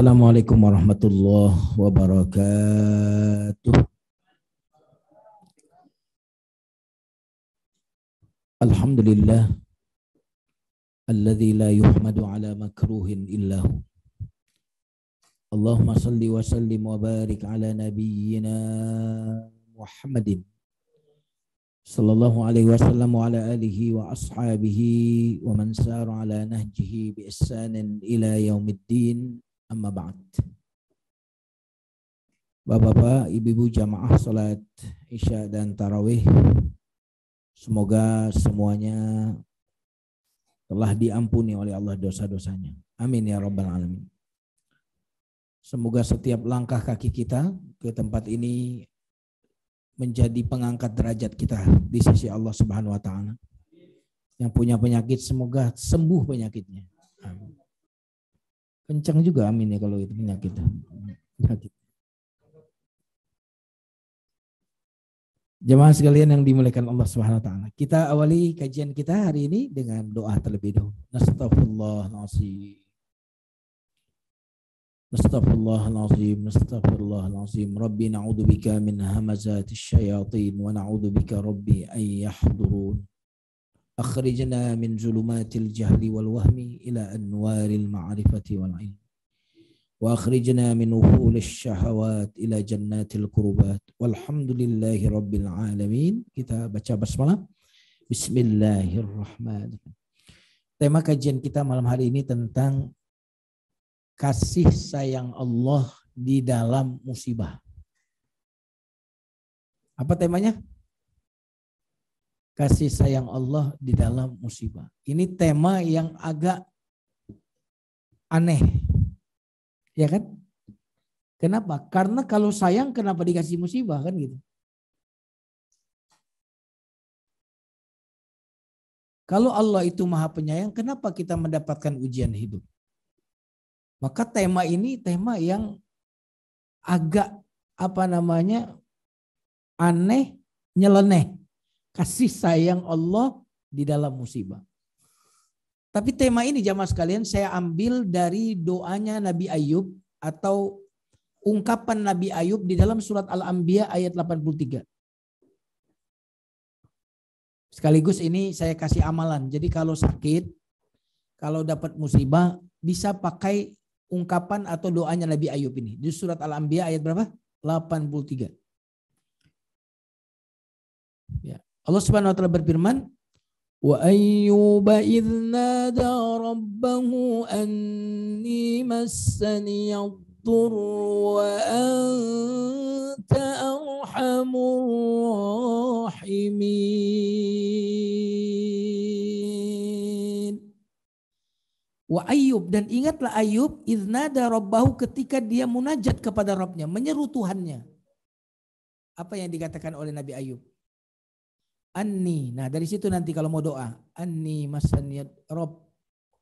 Assalamualaikum warahmatullahi wabarakatuh. Alhamdulillah alladzi la yuhmadu ala makruhin illahu. Allahumma salli wa sallim wa barik ala nabiyyina Muhammadin sallallahu alaihi wasallam wa ala alihi wa ashabihi wa man sara ala nahjihi bi ihsanin ila yaumiddin. Amma ba'd. Bapak-bapak, ibu-ibu jamaah salat Isya dan Tarawih, semoga semuanya telah diampuni oleh Allah dosa-dosanya. Amin ya rabbal alamin. Semoga setiap langkah kaki kita ke tempat ini menjadi pengangkat derajat kita di sisi Allah Subhanahu wa taala. Yang punya penyakit semoga sembuh penyakitnya. Amin. Kencang juga amin ya kalau itu penyakit. Jemaah sekalian yang dimuliakan Allah Subhanahu wa taala. Kita awali kajian kita hari ini dengan doa terlebih dahulu. Nastaghfirullahalazim. Nastaghfirullahalazim. Nastaghfirullahalazim. Rabbi na'udzubika min hamazatis syayatin wa na'udzubika rabbi ay yahdurun. Akhrijna min zulumatil jahli wal wahmi ila anwaril ma'rifati wal ilm. Wa akhrijna min uhulish syahawat ila jannatil qurubat. Walhamdulillahi rabbil alamin. Kita baca basmalah. Bismillahirrahmanirrahim. Tema kajian kita malam hari ini tentang kasih sayang Allah di dalam musibah. Apa temanya? Kasih sayang Allah di dalam musibah. Ini tema yang agak aneh. Ya kan? Kenapa? Karena kalau sayang kenapa dikasih musibah kan gitu. Kalau Allah itu Maha Penyayang, kenapa kita mendapatkan ujian hidup? Maka tema ini tema yang agak aneh, nyeleneh. Kasih sayang Allah di dalam musibah. Tapi tema ini jamaah sekalian saya ambil dari doanya Nabi Ayub atau ungkapan Nabi Ayub di dalam surat Al-Anbiya ayat 83. Sekaligus ini saya kasih amalan. Jadi kalau sakit, kalau dapat musibah bisa pakai ungkapan atau doanya Nabi Ayub ini. Di surat Al-Anbiya ayat berapa? 83. Ya. Allah Subhanahu wa taala berfirman, wa ayyuba idz nada rabbahu anni massani ad-dur wa anta arhamur rahimin. Wa Ayyub, dan ingatlah Ayub idz nada rabbahu, ketika dia munajat kepada Rabbnya, menyeru Tuhannya. Apa yang dikatakan oleh Nabi Ayub? Anni, nah dari situ nanti kalau mau doa, anni masaniyad Rabb,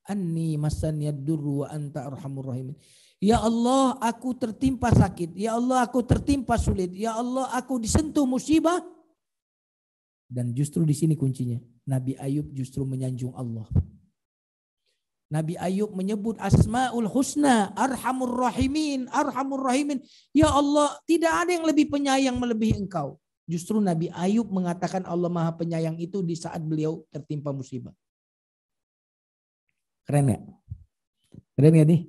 anni masaniyad durru wa anta arhamur rahimin. Ya Allah, aku tertimpa sakit. Ya Allah, aku tertimpa sulit. Ya Allah, aku disentuh musibah. Dan justru di sini kuncinya. Nabi Ayub justru menyanjung Allah. Nabi Ayub menyebut Asmaul Husna, Arhamur Rahimin, Arhamur Rahimin. Ya Allah, tidak ada yang lebih penyayang melebihi Engkau. Justru Nabi Ayub mengatakan Allah Maha Penyayang itu di saat beliau tertimpa musibah. Keren gak? Keren gak nih?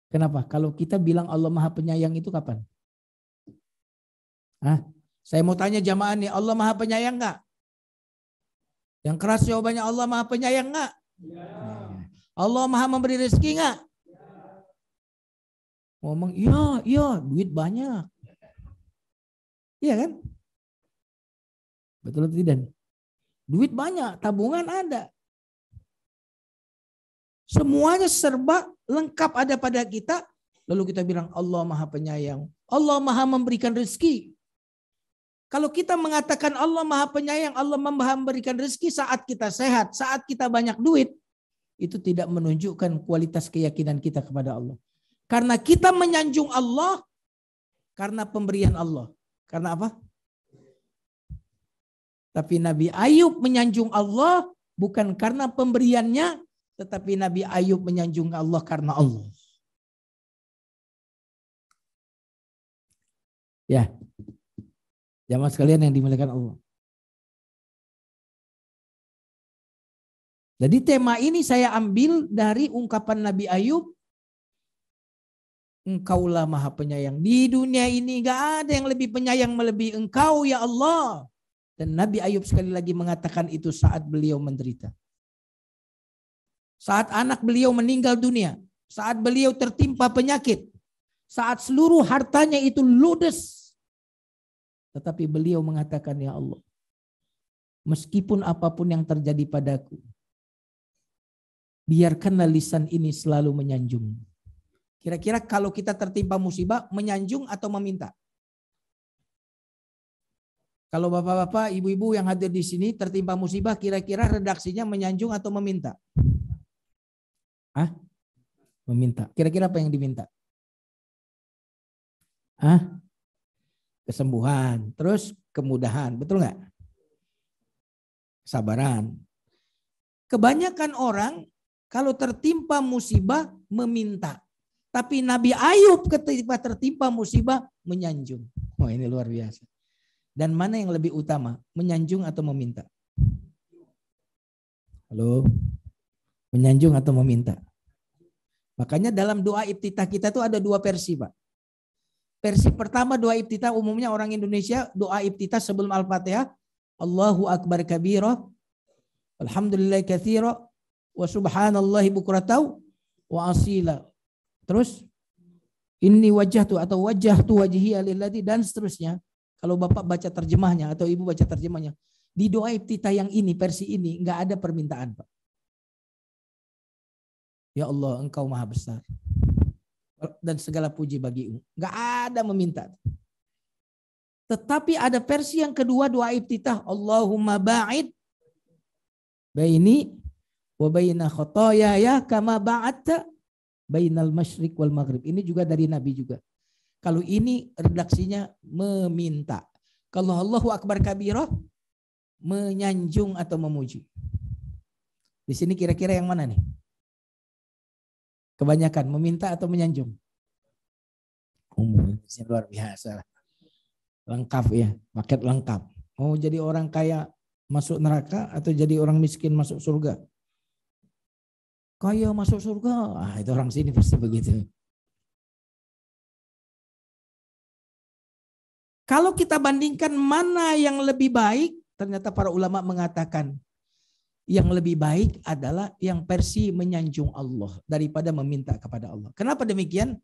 Kenapa? Kalau kita bilang Allah Maha Penyayang itu kapan? Saya mau tanya jamaah nih, Allah Maha Penyayang gak? Yang keras jawabannya, Allah Maha Penyayang gak? Ya. Allah Maha memberi rezeki gak? Ya. Ngomong iya, duit banyak. Iya kan? Betul atau tidak? Duit banyak, tabungan ada. Semuanya serba lengkap ada pada kita. Lalu kita bilang Allah Maha Penyayang. Allah Maha memberikan rezeki. Kalau kita mengatakan Allah Maha Penyayang, Allah Maha memberikan rezeki saat kita sehat, saat kita banyak duit, itu tidak menunjukkan kualitas keyakinan kita kepada Allah. Karena kita menyanjung Allah karena pemberian Allah. Karena apa? Tapi Nabi Ayub menyanjung Allah bukan karena pemberiannya, tetapi Nabi Ayub menyanjung Allah karena Allah. Ya, jamaah sekalian yang dimuliakan Allah. Jadi tema ini saya ambil dari ungkapan Nabi Ayub. Engkaulah maha penyayang. Di dunia ini gak ada yang lebih penyayang melebihi engkau ya Allah. Dan Nabi Ayub sekali lagi mengatakan itu saat beliau menderita. Saat anak beliau meninggal dunia. Saat beliau tertimpa penyakit. Saat seluruh hartanya itu ludes. Tetapi beliau mengatakan ya Allah. Meskipun apapun yang terjadi padaku. Biarkanlah lisan ini selalu menyanjung. Kira-kira kalau kita tertimpa musibah, menyanjung atau meminta? Kalau bapak-bapak, ibu-ibu yang hadir di sini tertimpa musibah, kira-kira redaksinya menyanjung atau meminta? Hah? Meminta. Kira-kira apa yang diminta? Hah? Kesembuhan. Terus kemudahan. Betul nggak? Kesabaran. Kebanyakan orang kalau tertimpa musibah meminta. Tapi Nabi Ayub ketika tertimpa musibah menyanjung. Wah, ini luar biasa. Dan mana yang lebih utama? Menyanjung atau meminta? Halo? Menyanjung atau meminta? Makanya dalam doa iftitah kita tuh ada dua versi, Pak. Versi pertama doa iftitah umumnya orang Indonesia doa iftitah sebelum Al-Fatihah. Allahu Akbar kabira. Alhamdulillah katsira. Wa subhanallahi bukratan wa asila. Terus ini wajhtu atau wajhtu wajhiya lilladzi dan seterusnya. Kalau Bapak baca terjemahnya atau Ibu baca terjemahnya, di doa iftitah yang ini versi ini enggak ada permintaan, Pak. Ya Allah, Engkau Maha Besar. Dan segala puji bagimu. Enggak ada meminta. Tetapi ada versi yang kedua doa iftitah, Allahumma ba'id baini wa baina khotoyaya kama ba'adta bainal masyriq wal maghrib. Ini juga dari Nabi juga. Kalau ini redaksinya meminta. Kalau Allahu Akbar kabirah menyanjung atau memuji. Di sini kira-kira yang mana nih? Kebanyakan meminta atau menyanjung? Ini luar biasa. Lengkap ya, paket lengkap. Mau jadi orang kaya masuk neraka atau jadi orang miskin masuk surga? Kaya masuk surga, itu orang sini pasti begitu. Kalau kita bandingkan mana yang lebih baik, ternyata para ulama mengatakan yang lebih baik adalah yang versi menyanjung Allah daripada meminta kepada Allah. Kenapa demikian?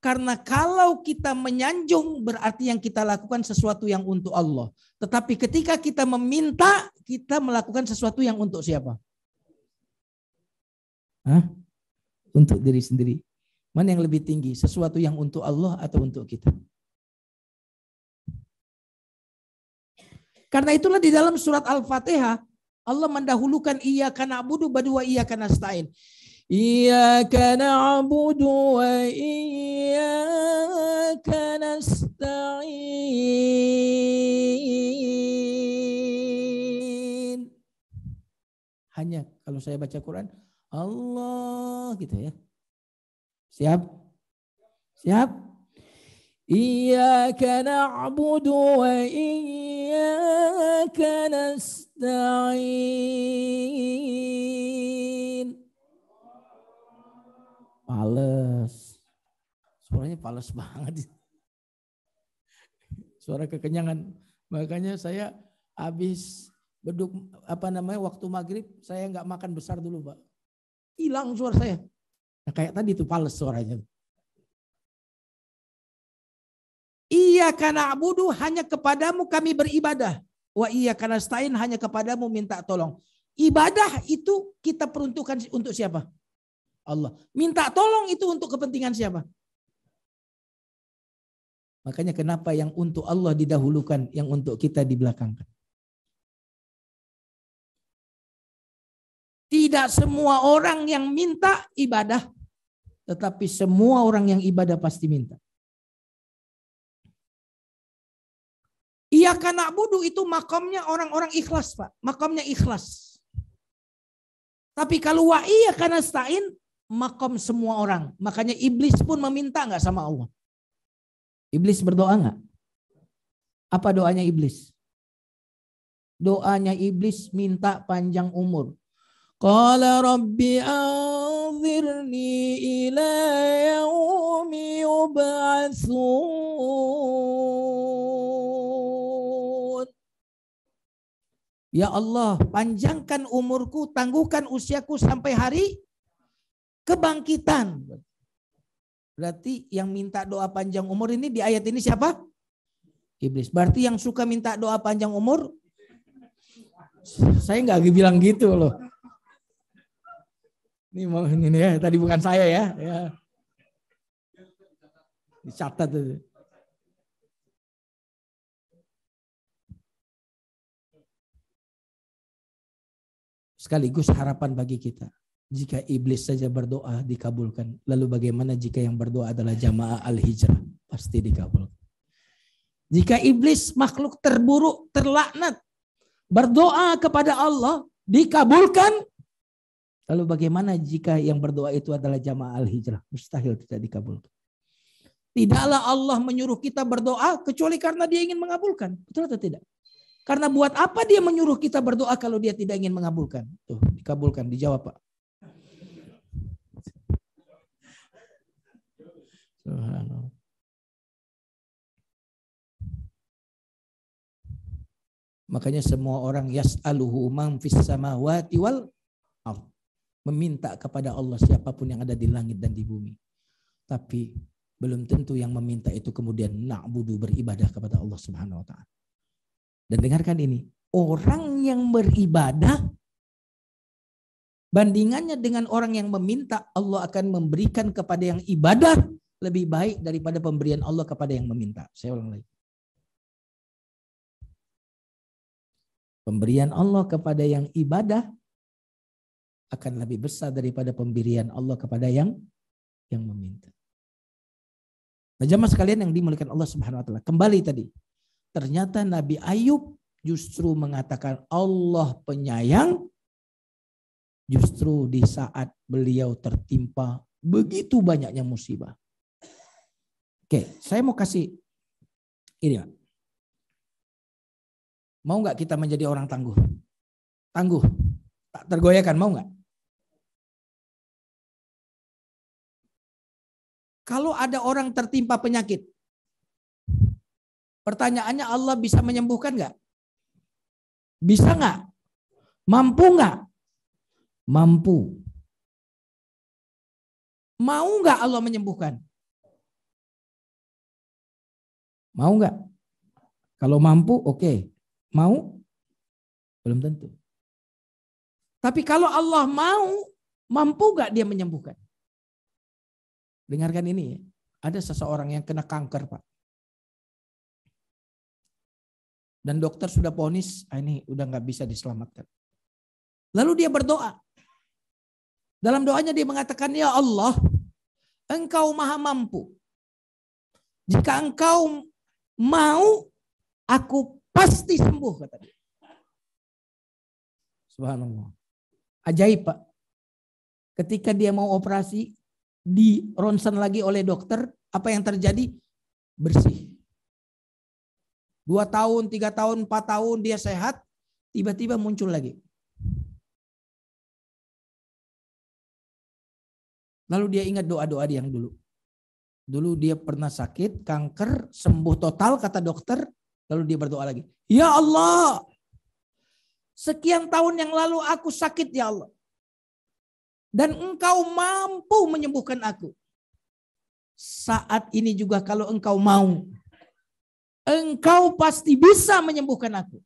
Karena kalau kita menyanjung berarti yang kita lakukan sesuatu yang untuk Allah. Tetapi ketika kita meminta, kita melakukan sesuatu yang untuk siapa? Hah? Untuk diri sendiri. Mana yang lebih tinggi? Sesuatu yang untuk Allah atau untuk kita? Karena itulah di dalam surat Al-Fatihah Allah mendahulukan iyyaka na'budu wa iyyaka nasta'in. Iyyaka na'budu wa iyyaka nasta'in. Hanya kalau saya baca Quran Allah gitu ya. Siap? Siap? Iyyaka na'budu wa iyyaka nasta'in. Pales. Suaranya pales banget. Suara kekenyangan. Makanya saya habis beduk waktu maghrib saya nggak makan besar dulu, Pak. Hilang suara saya. Nah, kayak tadi tuh pales suaranya. Iyyaka na'budu hanya kepadamu kami beribadah. Wa iyyaka nasta'in hanya kepadamu minta tolong. Ibadah itu kita peruntukkan untuk siapa? Allah. Minta tolong itu untuk kepentingan siapa? Makanya kenapa yang untuk Allah didahulukan, yang untuk kita dibelakangkan. Tidak semua orang yang minta ibadah, tetapi semua orang yang ibadah pasti minta. Iyyaka na'budu itu makamnya orang-orang ikhlas, Pak. Makamnya ikhlas. Tapi kalau wa iyyaka nasta'in, makam semua orang. Makanya iblis pun meminta enggak sama Allah? Iblis berdoa enggak? Apa doanya iblis? Doanya iblis minta panjang umur. Qala rabbi anzirni ila yaumi yub'atsun. Ya Allah, panjangkan umurku, tangguhkan usiaku sampai hari kebangkitan. Berarti yang minta doa panjang umur ini di ayat ini siapa? Iblis. Berarti yang suka minta doa panjang umur, saya nggak bilang gitu loh. Ini ya, tadi bukan saya ya. Dicatat itu. Sekaligus harapan bagi kita. Jika iblis saja berdoa dikabulkan. Lalu bagaimana jika yang berdoa adalah jamaah al-hijrah? Pasti dikabulkan. Jika iblis makhluk terburuk, terlaknat, berdoa kepada Allah dikabulkan. Lalu bagaimana jika yang berdoa itu adalah jamaah al-hijrah? Mustahil tidak dikabulkan. Tidaklah Allah menyuruh kita berdoa kecuali karena dia ingin mengabulkan. Betul atau tidak? Karena buat apa dia menyuruh kita berdoa kalau dia tidak ingin mengabulkan? Tuh, dikabulkan, dijawab Pak. Subhanallah. Makanya semua orang yas'aluhu man fis samawati wal ardh. Meminta kepada Allah siapapun yang ada di langit dan di bumi. Tapi belum tentu yang meminta itu kemudian na'budu, beribadah kepada Allah Subhanahu wa taala. Dan dengarkan ini, orang yang beribadah bandingannya dengan orang yang meminta, Allah akan memberikan kepada yang ibadah lebih baik daripada pemberian Allah kepada yang meminta. Saya ulang lagi. Pemberian Allah kepada yang ibadah akan lebih besar daripada pemberian Allah kepada yang meminta. Nah, jamaah sekalian yang dimuliakan Allah Subhanahu wa taala. Kembali tadi. Ternyata Nabi Ayub justru mengatakan Allah penyayang justru di saat beliau tertimpa begitu banyaknya musibah. Oke, saya mau kasih ini, Pak. Mau nggak kita menjadi orang tangguh? Tangguh, tak tergoyahkan, mau nggak? Kalau ada orang tertimpa penyakit, pertanyaannya Allah bisa menyembuhkan nggak? Bisa nggak? Mampu nggak? Mampu. Mau nggak Allah menyembuhkan? Mau nggak? Kalau mampu, oke. Mau? Belum tentu. Tapi kalau Allah mau, mampu nggak dia menyembuhkan? Dengarkan ini, ada seseorang yang kena kanker, Pak. Dan dokter sudah vonis, ini udah nggak bisa diselamatkan. Lalu dia berdoa. Dalam doanya dia mengatakan, ya Allah, Engkau maha mampu. Jika Engkau mau, aku pasti sembuh, kata dia. Subhanallah. Ajaib, Pak. Ketika dia mau operasi, di ronsen lagi oleh dokter, apa yang terjadi? Bersih. 2 tahun, 3 tahun, 4 tahun dia sehat, tiba-tiba muncul lagi. Lalu dia ingat doa-doa dia yang dulu. Dulu dia pernah sakit, kanker, sembuh total kata dokter, lalu dia berdoa lagi. Ya Allah, sekian tahun yang lalu aku sakit ya Allah. Dan Engkau mampu menyembuhkan aku. Saat ini juga kalau Engkau mau, Engkau pasti bisa menyembuhkan aku.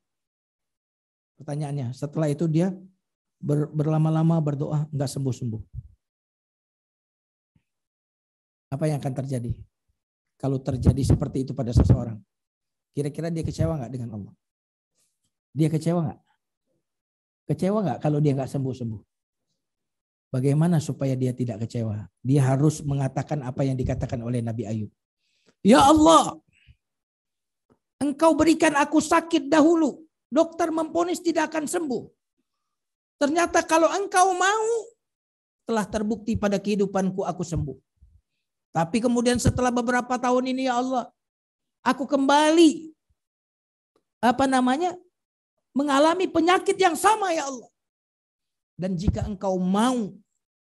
Pertanyaannya, setelah itu dia berlama-lama berdoa, enggak sembuh-sembuh. Apa yang akan terjadi? Kalau terjadi seperti itu pada seseorang, kira-kira dia kecewa enggak dengan Allah? Dia kecewa enggak? Kecewa enggak kalau dia enggak sembuh-sembuh? Bagaimana supaya dia tidak kecewa? Dia harus mengatakan apa yang dikatakan oleh Nabi Ayub. Ya Allah, Engkau berikan aku sakit dahulu. Dokter memvonis tidak akan sembuh. Ternyata kalau Engkau mau, telah terbukti pada kehidupanku aku sembuh. Tapi kemudian setelah beberapa tahun ini ya Allah, aku kembali mengalami penyakit yang sama ya Allah. Dan jika engkau mau,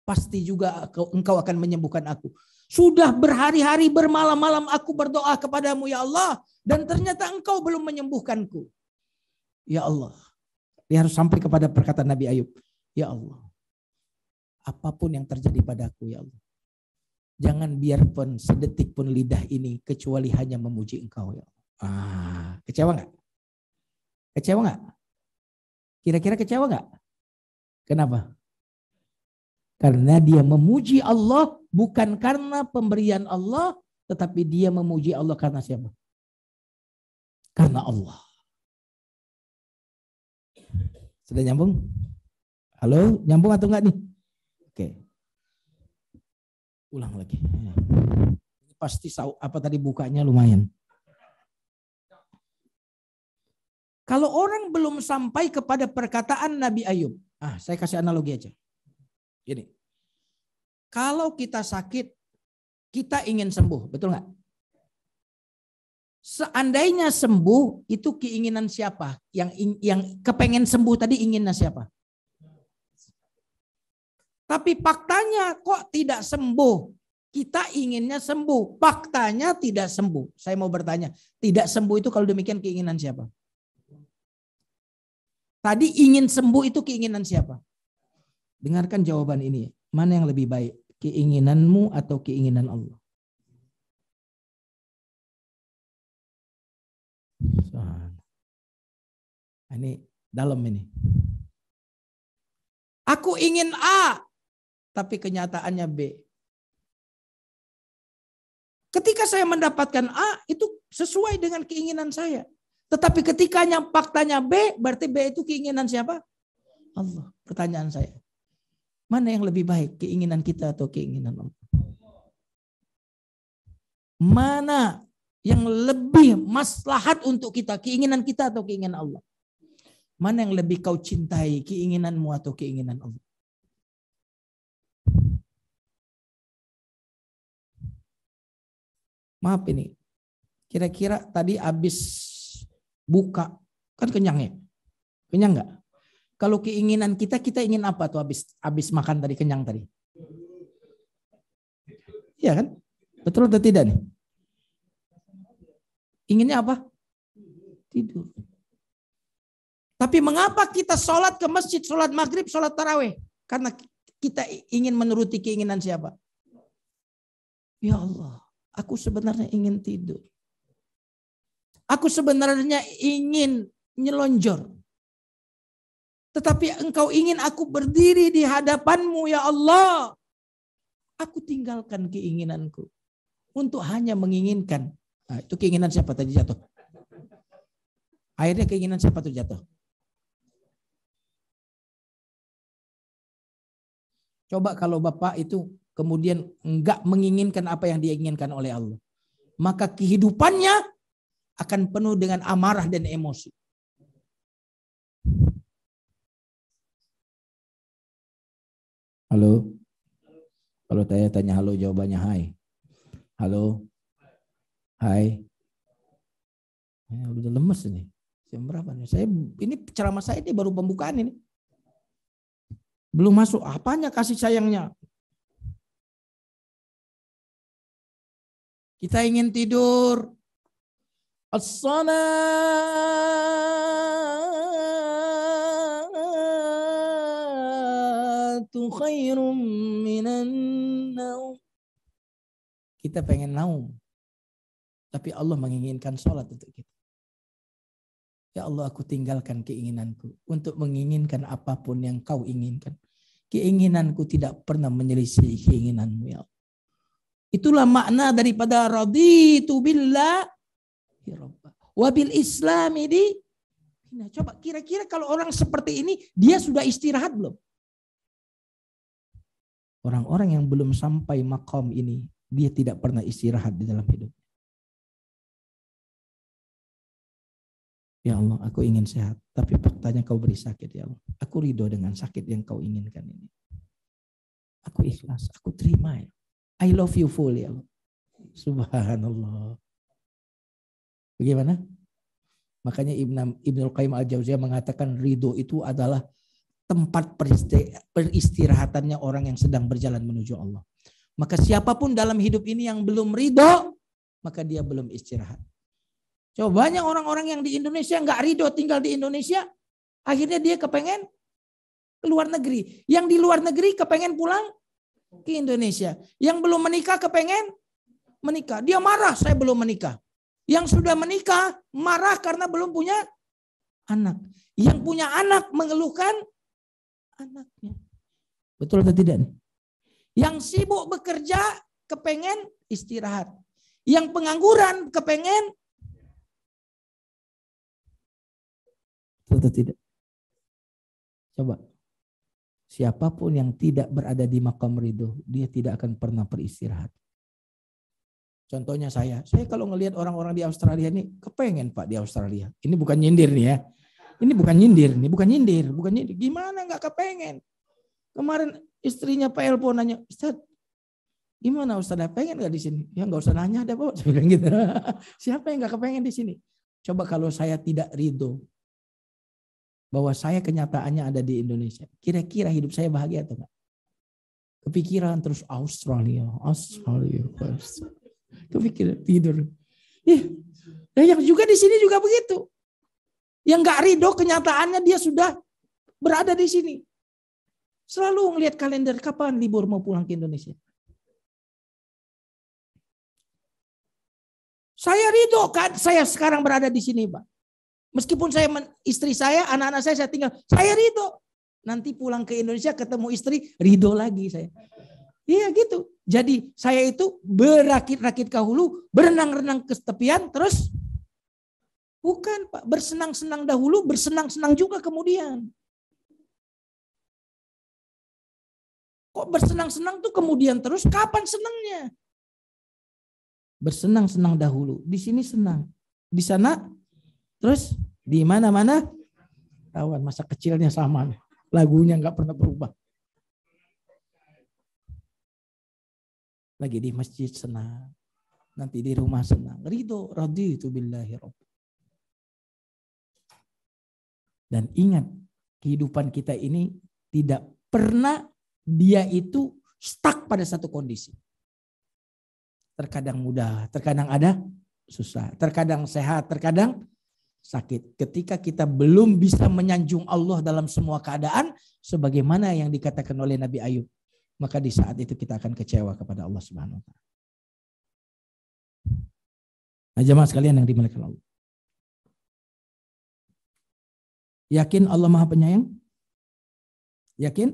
pasti juga engkau akan menyembuhkan aku. Sudah berhari-hari bermalam-malam aku berdoa kepadamu ya Allah. Dan ternyata engkau belum menyembuhkanku. Ya Allah. Dia harus sampai kepada perkataan Nabi Ayub. Ya Allah. Apapun yang terjadi padaku ya Allah. Jangan biarpun sedetik pun lidah ini kecuali hanya memuji engkau ya Allah. Kecewa gak? Kecewa gak? Kira-kira kecewa gak? Kenapa? Karena dia memuji Allah bukan karena pemberian Allah, tetapi dia memuji Allah karena siapa? Karena Allah. Sudah nyambung? Halo, nyambung atau enggak nih? Oke. Ulang lagi. Pasti apa tadi bukanya lumayan. Kalau orang belum sampai kepada perkataan Nabi Ayub. Saya kasih analogi aja. Gini. Kalau kita sakit, kita ingin sembuh. Betul nggak? Seandainya sembuh, itu keinginan siapa? Yang kepengen sembuh tadi inginnya siapa? Tapi faktanya kok tidak sembuh. Kita inginnya sembuh. Faktanya tidak sembuh. Saya mau bertanya. Tidak sembuh itu kalau demikian keinginan siapa? Tadi ingin sembuh itu keinginan siapa? Dengarkan jawaban ini. Mana yang lebih baik? Keinginanmu atau keinginan Allah? Ini dalam ini. Aku ingin A, tapi kenyataannya B. Ketika saya mendapatkan A, itu sesuai dengan keinginan saya. Tetapi ketika faktanya B, berarti B itu keinginan siapa? Allah. Pertanyaan saya. Mana yang lebih baik, keinginan kita atau keinginan Allah? Mana yang lebih maslahat untuk kita, keinginan kita atau keinginan Allah? Mana yang lebih kau cintai, keinginanmu atau keinginan Allah? Maaf ini, kira-kira tadi habis buka, kan kenyang ya? Kenyang nggak? Kalau keinginan kita ingin apa tuh habis makan tadi, kenyang tadi? Iya kan? Betul atau tidak nih? Inginnya apa? Tidur. Tapi mengapa kita sholat ke masjid, sholat maghrib, sholat taraweh? Karena kita ingin menuruti keinginan siapa? Ya Allah, aku sebenarnya ingin tidur. Aku sebenarnya ingin nyelonjor. Tetapi engkau ingin aku berdiri di hadapanmu ya Allah. Aku tinggalkan keinginanku. Untuk hanya menginginkan. Nah, itu keinginan siapa tadi jatuh? Akhirnya keinginan siapa tuh jatuh? Coba kalau Bapak itu kemudian enggak menginginkan apa yang dia inginkan oleh Allah. Maka kehidupannya akan penuh dengan amarah dan emosi. Halo? Kalau saya tanya halo, jawabannya hai. Halo? Hai? Udah lemes ini. Jam berapa nih? Ini ceramah saya ini baru pembukaan ini. Belum masuk. Apanya kasih sayangnya? Kita ingin tidur. As-salatu khairum minan naum. Kita pengen naum. Tapi Allah menginginkan sholat untuk kita. Ya Allah, aku tinggalkan keinginanku untuk menginginkan apapun yang kau inginkan. Keinginanku tidak pernah menyelisih keinginanmu ya Allah. Itulah makna daripada raditu billah wabil islami di. Nah, coba kira-kira kalau orang seperti ini dia sudah istirahat belum? Orang-orang yang belum sampai maqam ini dia tidak pernah istirahat di dalam hidup. Ya Allah, aku ingin sehat, tapi faktanya kau beri sakit ya Allah. Aku ridho dengan sakit yang kau inginkan ini. Aku ikhlas, aku terima ya. I love you full ya Allah. Subhanallah. Bagaimana? Makanya Ibnu Qayyim al-Jauziyah mengatakan ridho itu adalah tempat peristirahatannya orang yang sedang berjalan menuju Allah. Maka siapapun dalam hidup ini yang belum ridho, maka dia belum istirahat. Coba banyak orang-orang yang di Indonesia nggak ridho tinggal di Indonesia, akhirnya dia kepengen ke luar negeri. Yang di luar negeri kepengen pulang ke Indonesia. Yang belum menikah kepengen menikah. Dia marah, saya belum menikah. Yang sudah menikah marah karena belum punya anak. Yang punya anak mengeluhkan anaknya. Betul atau tidak? Yang sibuk bekerja kepengen istirahat. Yang pengangguran kepengen. Betul atau tidak? Coba. Siapapun yang tidak berada di maqam ridho, dia tidak akan pernah beristirahat. Contohnya saya kalau ngelihat orang-orang di Australia ini kepengen Pak di Australia. Ini bukan nyindir nih ya. Ini bukan nyindir. Gimana nggak kepengen? Kemarin istrinya Pak Elpo nanya, Ustaz, gimana Ustaz, pengen nggak di sini? Ya nggak usah nanya deh Pak. Saya bilang gitu. Siapa yang nggak kepengen di sini? Coba kalau saya tidak ridho bahwa saya kenyataannya ada di Indonesia, kira-kira hidup saya bahagia atau enggak? Kepikiran terus Australia. Kepikiran tidur. Yang juga di sini juga begitu. Yang nggak ridho kenyataannya dia sudah berada di sini. Selalu ngelihat kalender kapan libur mau pulang ke Indonesia. Saya ridho kan saya sekarang berada di sini Pak. Meskipun istri saya, anak-anak saya tinggal, saya ridho. Nanti pulang ke Indonesia ketemu istri, ridho lagi saya. Iya gitu. Jadi saya itu berakit-rakit ke hulu, berenang-renang ke tepian, terus bukan Pak, bersenang-senang dahulu, bersenang-senang juga kemudian. Kok bersenang-senang tuh kemudian terus, kapan senangnya? Bersenang-senang dahulu, di sini senang, di sana terus di mana-mana tawan, masa kecilnya sama, lagunya nggak pernah berubah. Lagi di masjid senang, nanti di rumah senang. Ridho, raditu billahi rabb. Dan ingat, kehidupan kita ini tidak pernah dia itu stuck pada satu kondisi. Terkadang mudah, terkadang ada susah, terkadang sehat, terkadang sakit. Ketika kita belum bisa menyanjung Allah dalam semua keadaan, sebagaimana yang dikatakan oleh Nabi Ayub, maka di saat itu kita akan kecewa kepada Allah Subhanahu wa taala. Nah, jemaah sekalian yang dimuliakan Allah. Yakin Allah Maha Penyayang? Yakin?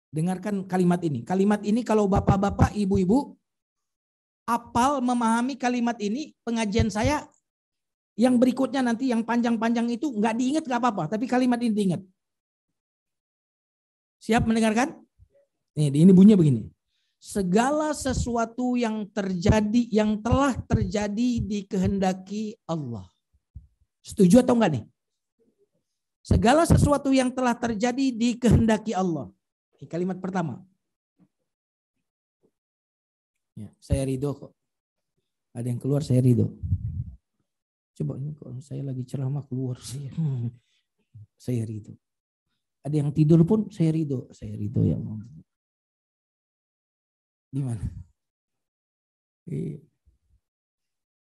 Dengarkan kalimat ini. Kalimat ini kalau bapak-bapak, ibu-ibu apal memahami kalimat ini, pengajian saya yang berikutnya nanti yang panjang-panjang itu nggak diingat nggak apa-apa, tapi kalimat ini diingat. Siap mendengarkan? Ini bunyinya begini. Segala sesuatu yang terjadi, yang telah terjadi dikehendaki Allah. Setuju atau enggak nih? Segala sesuatu yang telah terjadi dikehendaki Allah. Ini kalimat pertama. Ya, saya ridho kok. Ada yang keluar saya ridho. Coba ini kalau saya lagi ceramah keluar saya ridho. Ada yang tidur pun saya ridho ya Allah. Gimana?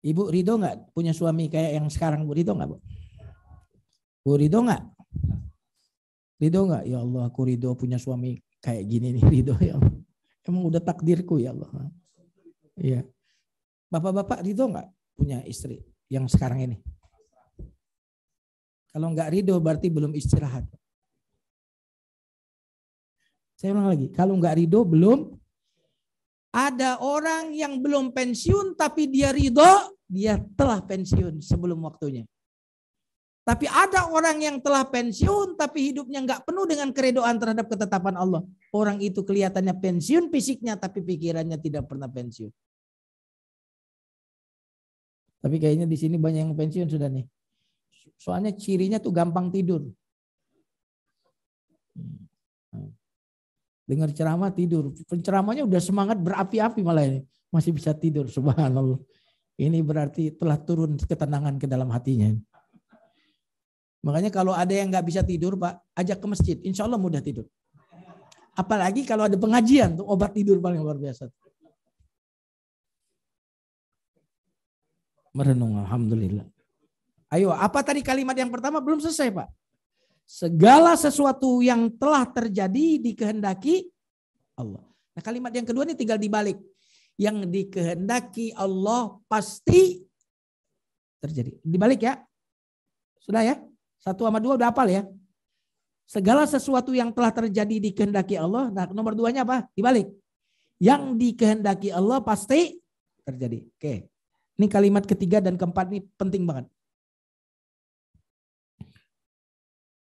Ibu ridho nggak punya suami kayak yang sekarang? Bu ridho nggak Bu? Bu ridho nggak? Ridho nggak? Ya Allah aku ridho punya suami kayak gini nih, ridho ya Allah. Emang udah takdirku ya Allah. Iya. Bapak-bapak ridho nggak punya istri yang sekarang ini? Kalau nggak ridho berarti belum istirahat. Saya ulang lagi, kalau nggak ridho belum. Ada orang yang belum pensiun tapi dia ridho, dia telah pensiun sebelum waktunya. Tapi ada orang yang telah pensiun tapi hidupnya nggak penuh dengan keredoan terhadap ketetapan Allah. Orang itu kelihatannya pensiun fisiknya tapi pikirannya tidak pernah pensiun. Tapi kayaknya di sini banyak yang pensiun sudah nih. Soalnya cirinya tuh gampang tidur. Dengar ceramah tidur. Penceramahnya udah semangat berapi-api malah ini. Masih bisa tidur, subhanallah. Ini berarti telah turun ketenangan ke dalam hatinya. Makanya kalau ada yang nggak bisa tidur, Pak, ajak ke masjid. Insya Allah mudah tidur. Apalagi kalau ada pengajian, tuh obat tidur paling luar biasa. Merenung, alhamdulillah. Ayo, apa tadi kalimat yang pertama? Belum selesai, Pak. Segala sesuatu yang telah terjadi dikehendaki Allah. Nah, kalimat yang kedua ini tinggal dibalik. Yang dikehendaki Allah pasti terjadi. Dibalik ya. Sudah ya? 1 sama 2 udah hafal ya. Segala sesuatu yang telah terjadi dikehendaki Allah. Nah, nomor 2-nya apa? Dibalik. Yang dikehendaki Allah pasti terjadi. Oke. Ini kalimat ketiga dan keempat ini penting banget.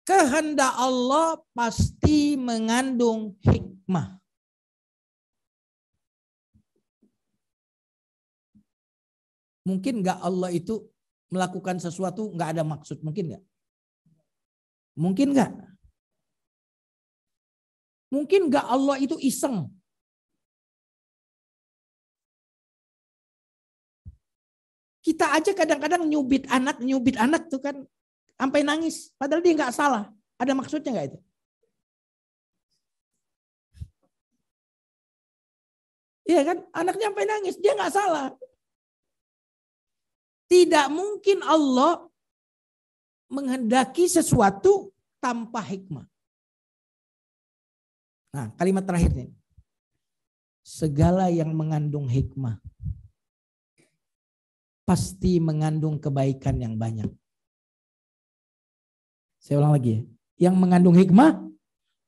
Kehendak Allah pasti mengandung hikmah. Mungkin nggak Allah itu melakukan sesuatu nggak ada maksud? Mungkin nggak? Mungkin nggak? Mungkin nggak Allah itu iseng? Kita aja kadang-kadang nyubit anak tuh kan sampai nangis. Padahal dia nggak salah. Ada maksudnya nggak itu? Iya kan? Anaknya sampai nangis. Dia nggak salah. Tidak mungkin Allah menghendaki sesuatu tanpa hikmah. Nah, kalimat terakhirnya. Segala yang mengandung hikmah pasti mengandung kebaikan yang banyak. Saya ulang lagi ya. Yang mengandung hikmah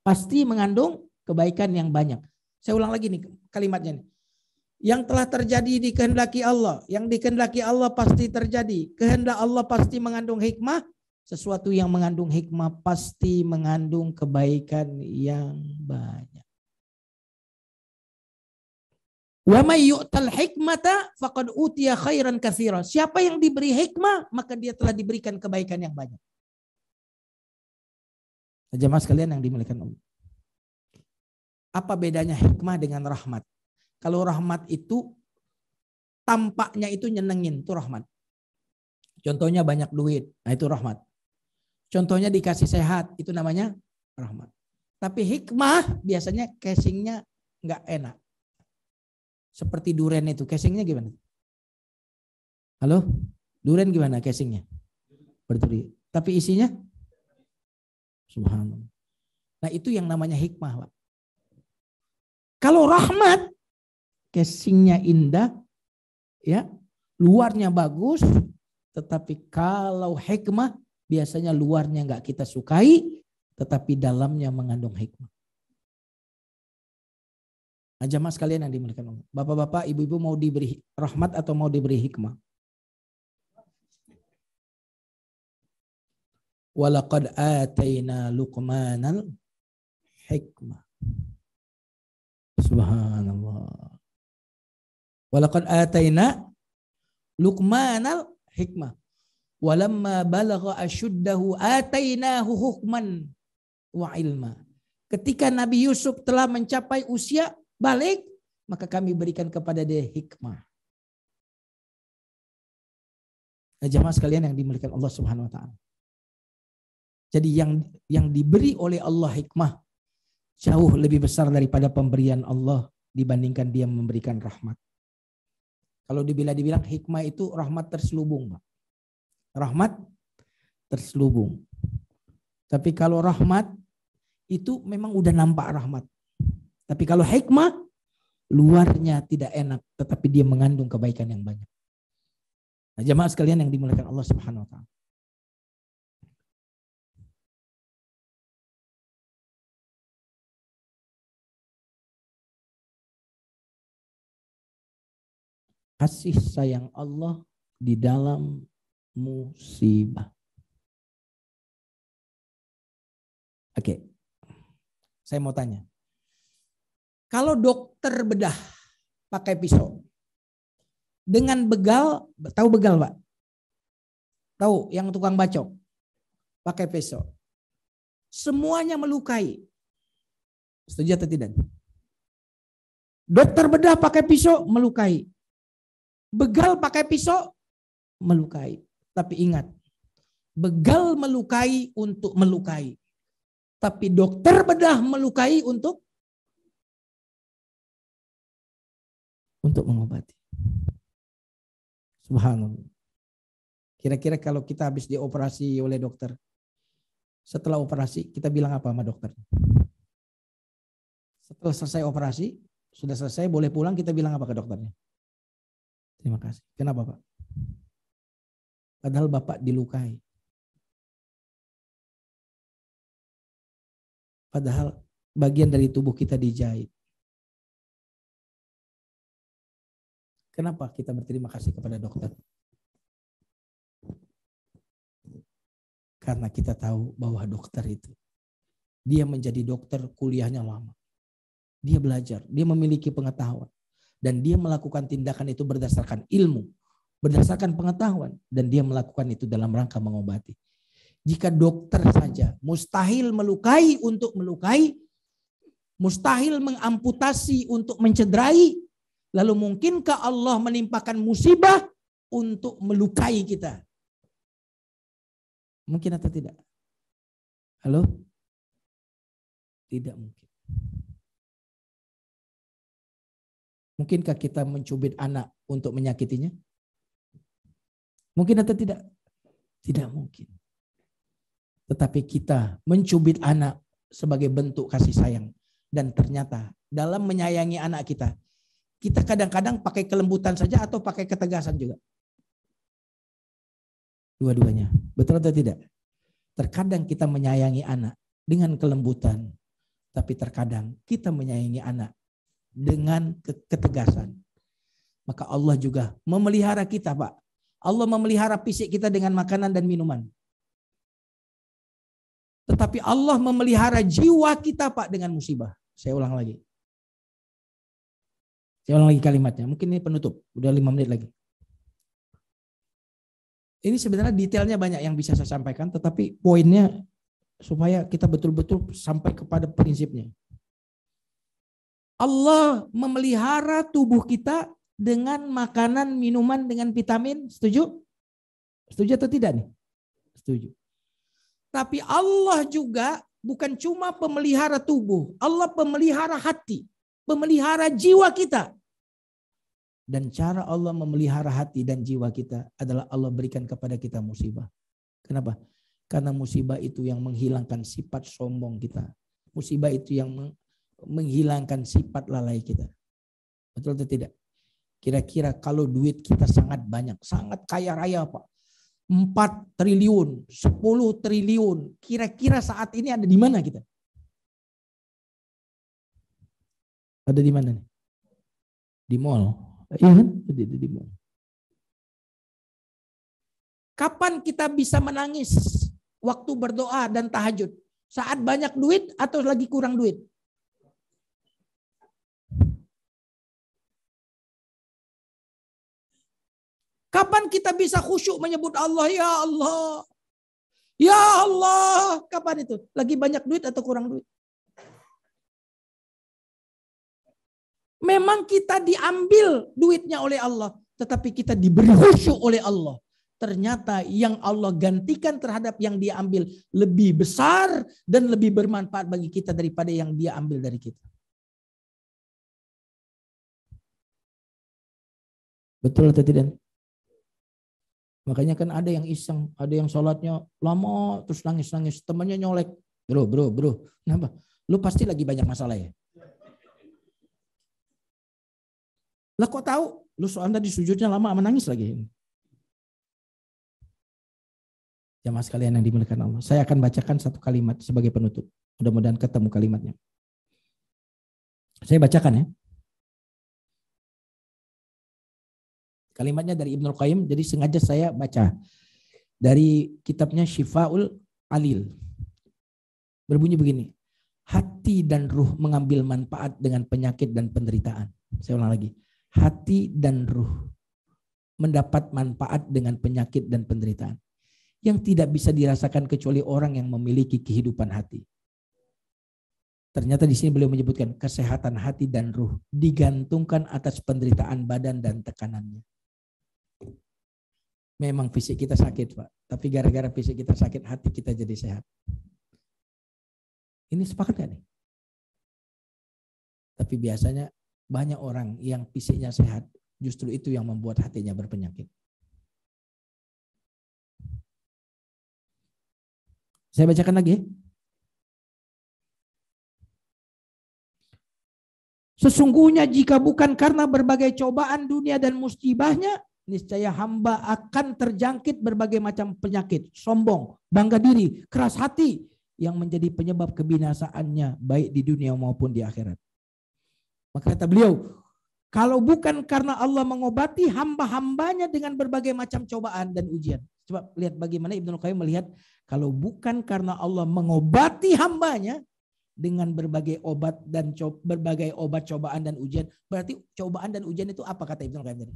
pasti mengandung kebaikan yang banyak. Saya ulang lagi nih kalimatnya nih. Yang telah terjadi dikehendaki Allah. Yang dikehendaki Allah pasti terjadi. Kehendak Allah pasti mengandung hikmah. Sesuatu yang mengandung hikmah pasti mengandung kebaikan yang banyak. Wa may yu'tal hikmata faqad utiya khairan katsira. Siapa yang diberi hikmah, maka dia telah diberikan kebaikan yang banyak. Jemaah sekalian yang dimuliakan Allah. Apa bedanya hikmah dengan rahmat? Kalau rahmat itu tampaknya itu nyenengin, itu rahmat. Contohnya banyak duit, nah itu rahmat. Contohnya dikasih sehat, itu namanya rahmat. Tapi hikmah biasanya casingnya nggak enak. Seperti durian itu, casingnya gimana? Halo? Durian gimana casingnya? Berduri. Tapi isinya? Subhanallah. Nah itu yang namanya hikmah, Pak. Kalau rahmat, casingnya indah, ya, luarnya bagus, tetapi kalau hikmah biasanya luarnya nggak kita sukai, tetapi dalamnya mengandung hikmah. Nah, jamaah sekalian yang dimuliakan Allah. Bapak-bapak, ibu-ibu mau diberi rahmat atau mau diberi hikmah? Walaqad atayna Luqmanal hikmah. Subhanallah. Walaqad atayna Luqmanal hikmah. Walamma balagha asyuddahu atainahu hukman wa ilma. Ketika Nabi Yusuf telah mencapai usia balik, maka kami berikan kepada dia hikmah. Nah, jamaah sekalian yang dimuliakan Allah Subhanahu wa taala. Jadi yang diberi oleh Allah hikmah jauh lebih besar daripada pemberian Allah dibandingkan dia memberikan rahmat. Kalau dibilang hikmah itu rahmat terselubung, Pak. Rahmat terselubung. Tapi kalau rahmat itu memang udah nampak rahmat. Tapi kalau hikmah luarnya tidak enak, tetapi dia mengandung kebaikan yang banyak. Nah, jemaah sekalian yang dimuliakan Allah Subhanahu wa taala. Kasih sayang Allah di dalam musibah. Oke. Saya mau tanya. Kalau dokter bedah pakai pisau dengan begal, tahu begal, Pak? Tahu yang tukang bacok pakai pisau. Semuanya melukai. Setuju atau tidak? Dokter bedah pakai pisau melukai. Begal pakai pisau melukai. Tapi ingat, Begal melukai untuk melukai. Tapi dokter bedah melukai untuk mengobati. Subhanallah. Kira-kira kalau kita habis dioperasi oleh dokter, setelah operasi kita bilang apa sama dokter? Setelah selesai operasi, sudah selesai boleh pulang, kita bilang apa ke dokternya? Terima kasih. Kenapa Pak? Padahal Bapak dilukai. Padahal bagian dari tubuh kita dijahit. Kenapa kita berterima kasih kepada dokter? Karena kita tahu bahwa dokter itu, dia menjadi dokter kuliahnya lama. Dia belajar, dia memiliki pengetahuan. Dan dia melakukan tindakan itu berdasarkan ilmu, berdasarkan pengetahuan. Dan dia melakukan itu dalam rangka mengobati. Jika dokter saja mustahil melukai untuk melukai, mustahil mengamputasi untuk mencederai, lalu mungkinkah Allah menimpakan musibah untuk melukai kita? Mungkin atau tidak? Halo? Tidak mungkin. Mungkinkah kita mencubit anak untuk menyakitinya? Mungkin atau tidak? Tidak mungkin. Tetapi kita mencubit anak sebagai bentuk kasih sayang. Dan ternyata dalam menyayangi anak kita, kita kadang-kadang pakai kelembutan saja atau pakai ketegasan juga. Dua-duanya. Betul atau tidak? Terkadang kita menyayangi anak dengan kelembutan. Tapi terkadang kita menyayangi anak dengan ketegasan. Maka Allah juga memelihara kita, Pak. Allah memelihara fisik kita dengan makanan dan minuman. Tetapi Allah memelihara jiwa kita, Pak, dengan musibah. Saya ulang lagi. Saya ulang lagi kalimatnya. Mungkin ini penutup. Udah 5 menit lagi. Ini sebenarnya detailnya banyak yang bisa saya sampaikan, tetapi poinnya supaya kita betul-betul sampai kepada prinsipnya. Allah memelihara tubuh kita dengan makanan, minuman, dengan vitamin. Setuju? Setuju atau tidak nih? Setuju. Tapi Allah juga bukan cuma pemelihara tubuh. Allah pemelihara hati. Pemelihara jiwa kita. Dan cara Allah memelihara hati dan jiwa kita adalah Allah berikan kepada kita musibah. Kenapa? Karena musibah itu yang menghilangkan sifat sombong kita. Musibah itu yang menghilangkan sifat lalai kita. Betul atau tidak? Kira-kira kalau duit kita sangat banyak, sangat kaya raya Pak. 4 triliun, 10 triliun. Kira-kira saat ini ada di mana kita? Ada di mana nih? Di mall. Iya kan? Di mall. Kapan kita bisa menangis waktu berdoa dan tahajud? Saat banyak duit atau lagi kurang duit? Kapan kita bisa khusyuk menyebut Allah, ya Allah? Ya Allah, kapan itu? Lagi banyak duit atau kurang duit? Memang kita diambil duitnya oleh Allah, tetapi kita diberi khusyuk oleh Allah. Ternyata yang Allah gantikan terhadap yang dia ambil lebih besar dan lebih bermanfaat bagi kita daripada yang dia ambil dari kita. Betul atau tidak? Makanya kan ada yang iseng, ada yang sholatnya lama terus nangis-nangis, temannya nyolek. Bro, kenapa? Lu pasti lagi banyak masalah ya? Lah kok tahu? Lu soalnya di sujudnya lama menangis lagi. Jamaah sekalian yang dimuliakan Allah. Saya akan bacakan satu kalimat sebagai penutup. Mudah-mudahan ketemu kalimatnya. Saya bacakan ya. Kalimatnya dari Ibnul Qayyim, jadi sengaja saya baca dari kitabnya Syifaul Alil. Berbunyi begini, hati dan ruh mengambil manfaat dengan penyakit dan penderitaan. Saya ulang lagi, hati dan ruh mendapat manfaat dengan penyakit dan penderitaan yang tidak bisa dirasakan kecuali orang yang memiliki kehidupan hati. Ternyata di sini beliau menyebutkan kesehatan hati dan ruh digantungkan atas penderitaan badan dan tekanannya. Memang fisik kita sakit, Pak. Tapi gara-gara fisik kita sakit, hati kita jadi sehat. Ini sepakat gak nih? Tapi biasanya banyak orang yang fisiknya sehat, justru itu yang membuat hatinya berpenyakit. Saya bacakan lagi. Sesungguhnya jika bukan karena berbagai cobaan dunia dan musibahnya, niscaya hamba akan terjangkit berbagai macam penyakit, sombong, bangga diri, keras hati, yang menjadi penyebab kebinasaannya baik di dunia maupun di akhirat. Maka kata beliau, kalau bukan karena Allah mengobati hamba-hambanya dengan berbagai macam cobaan dan ujian. Coba lihat bagaimana Ibnu Qayyim melihat, kalau bukan karena Allah mengobati hambanya dengan berbagai obat dan berbagai obat cobaan dan ujian. Berarti cobaan dan ujian itu apa kata Ibnu Qayyim tadi?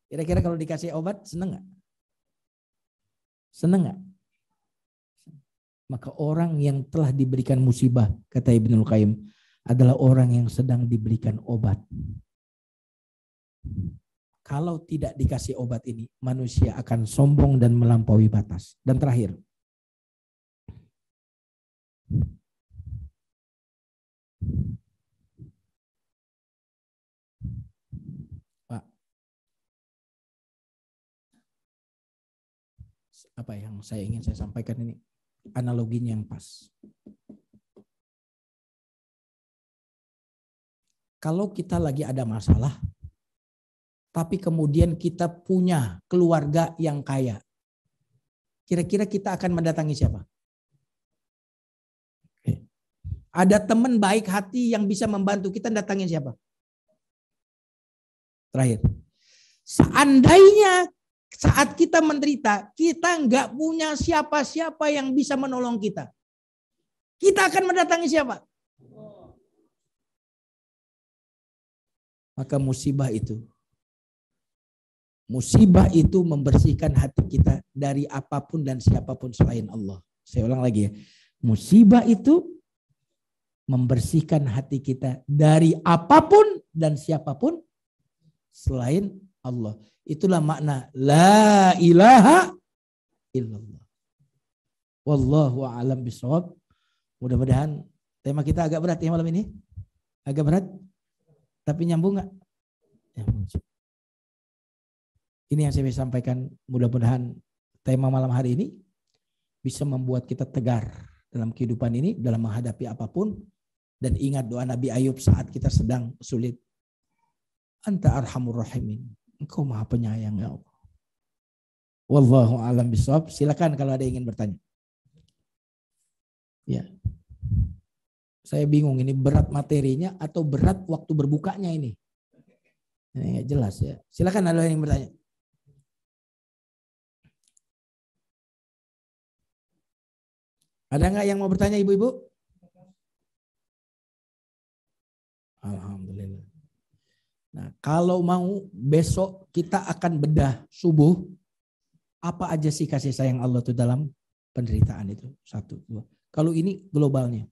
Kira-kira kalau dikasih obat seneng nggak? Seneng nggak? Maka orang yang telah diberikan musibah, kata Ibnu Qayyim, adalah orang yang sedang diberikan obat. Kalau tidak dikasih obat ini, manusia akan sombong dan melampaui batas. Dan terakhir, Pak, apa yang saya ingin saya sampaikan ini, analoginya yang pas. Kalau kita lagi ada masalah, tapi kemudian kita punya keluarga yang kaya, kira-kira kita akan mendatangi siapa? Ada teman baik hati yang bisa membantu kita, datangin siapa? Terakhir, seandainya saat kita menderita, kita nggak punya siapa-siapa yang bisa menolong kita, kita akan mendatangi siapa? Maka musibah itu membersihkan hati kita dari apapun dan siapapun selain Allah. Saya ulang lagi ya, musibah itu membersihkan hati kita dari apapun dan siapapun selain Allah. Itulah makna la ilaha illallah. Wallahu a'lam bishawab. Mudah-mudahan tema kita agak berat ya malam ini. Agak berat. Tapi nyambung nggak? Ini yang saya bisa sampaikan. Mudah-mudahan tema malam hari ini bisa membuat kita tegar dalam kehidupan ini, dalam menghadapi apapun. Dan ingat doa Nabi Ayub saat kita sedang sulit. Anta arhamur rahimin. Engkau maha penyayang ya Allah. Wallahu a'lam bishawab. Silakan kalau ada yang ingin bertanya. Ya. Saya bingung ini berat materinya atau berat waktu berbukanya ini. Ini nggak jelas ya. Silakan ada yang bertanya. Ada nggak yang mau bertanya ibu-ibu? Alhamdulillah. Nah, kalau mau besok kita akan bedah subuh. Apa aja sih kasih sayang Allah itu dalam penderitaan itu? 1, 2. Kalau ini globalnya.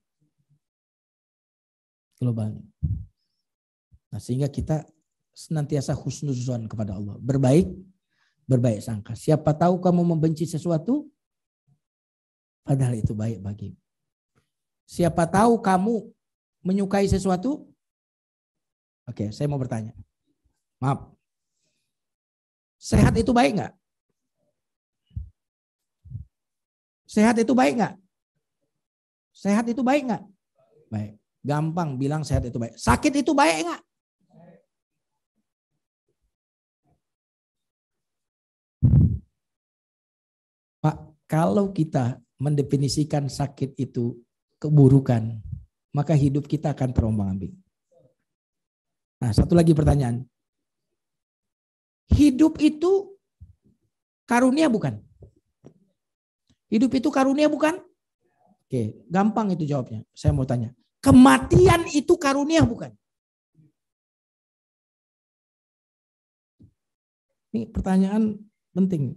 Globalnya. Nah, sehingga kita senantiasa husnuzon kepada Allah. Berbaik sangka. Siapa tahu kamu membenci sesuatu, padahal itu baik bagimu. Siapa tahu kamu menyukai sesuatu. Oke, saya mau bertanya. Maaf. Sehat itu baik nggak? Sehat itu baik nggak? Sehat itu baik nggak? Baik. Gampang bilang sehat itu baik. Sakit itu baik nggak? Pak, kalau kita mendefinisikan sakit itu keburukan, maka hidup kita akan terombang-ambing. Nah, satu lagi pertanyaan. Hidup itu karunia bukan? Hidup itu karunia bukan? Oke, gampang itu jawabnya. Saya mau tanya. Kematian itu karunia bukan? Ini pertanyaan penting.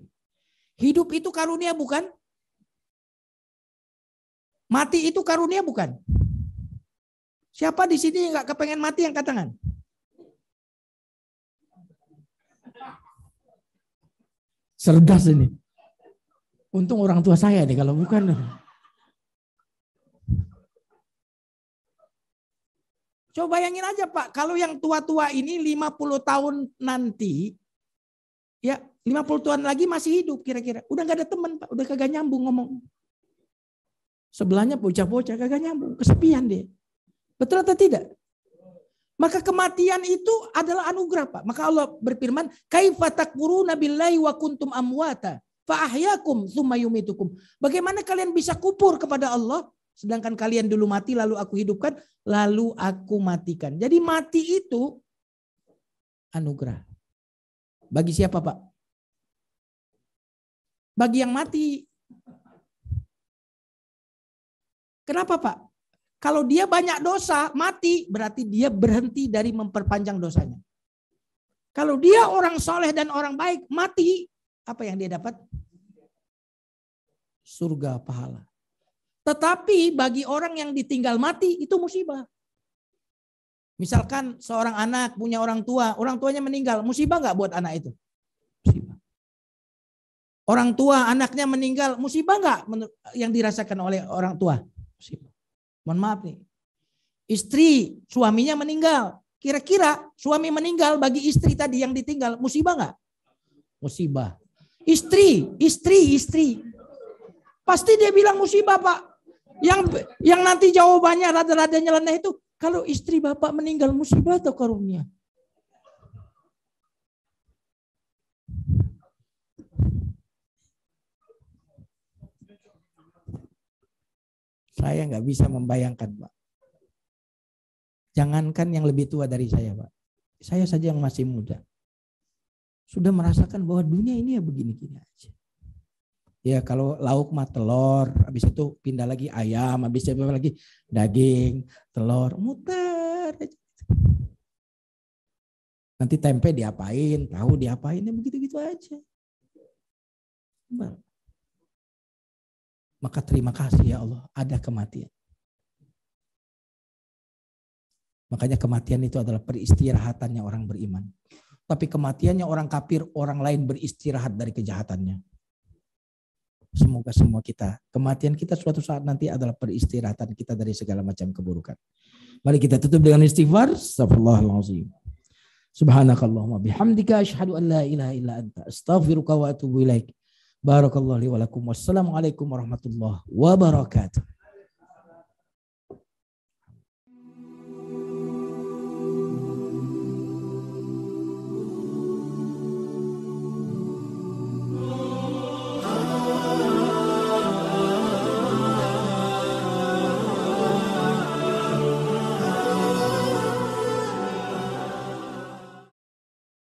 Hidup itu karunia bukan? Mati itu karunia bukan? Siapa di sini yang nggak kepengen mati yang angkat tangan? Cerdas ini. Untung orang tua saya nih, kalau bukan. Coba bayangin aja Pak, kalau yang tua-tua ini 50 tahun nanti, ya 50 tahun lagi masih hidup kira-kira. Udah gak ada teman Pak, udah kagak nyambung ngomong. Sebelahnya bocah-bocah kagak nyambung, kesepian dia. Betul atau tidak? Maka kematian itu adalah anugerah Pak. Maka Allah berfirman, kaifa takfuruna billahi wa kuntum amwata fa ahyakum tsumma yumitukum. Bagaimana kalian bisa kufur kepada Allah sedangkan kalian dulu mati lalu aku hidupkan lalu aku matikan. Jadi mati itu anugerah. Bagi siapa Pak? Bagi yang mati. Kenapa Pak? Kalau dia banyak dosa, mati, berarti dia berhenti dari memperpanjang dosanya. Kalau dia orang soleh dan orang baik, mati, apa yang dia dapat? Surga pahala. Tetapi bagi orang yang ditinggal mati, itu musibah. Misalkan seorang anak punya orang tuanya meninggal, musibah nggak buat anak itu? Musibah. Orang tua anaknya meninggal, musibah nggak yang dirasakan oleh orang tua? Musibah. Mohon maaf nih. Istri suaminya meninggal. Kira-kira suami meninggal bagi istri tadi yang ditinggal musibah nggak? Musibah. Istri. Pasti dia bilang musibah Pak. Yang nanti jawabannya rada-rada nyeleneh itu kalau istri bapak meninggal musibah atau karunia? Saya nggak bisa membayangkan Pak. Jangankan yang lebih tua dari saya Pak. Saya saja yang masih muda. Sudah merasakan bahwa dunia ini ya begini-gini aja. Ya kalau lauk mah telur, habis itu pindah lagi ayam, habis itu lagi daging, telur, muter. Nanti tempe diapain, tahu diapain, ya begitu-gitu aja. Maka terima kasih ya Allah, ada kematian. Makanya kematian itu adalah peristirahatannya orang beriman. Tapi kematiannya orang kafir, orang lain beristirahat dari kejahatannya. Semoga semua kita, kematian kita suatu saat nanti adalah peristirahatan kita dari segala macam keburukan. Mari kita tutup dengan istighfar. Astagfirullahaladzim. Subhanakallahumma bihamdika asyhadu an la ilaha illa anta astaghfiruka wa atubu ilaik. Barakallahu li wa lakum. Wassalamualaikum warahmatullahi wabarakatuh.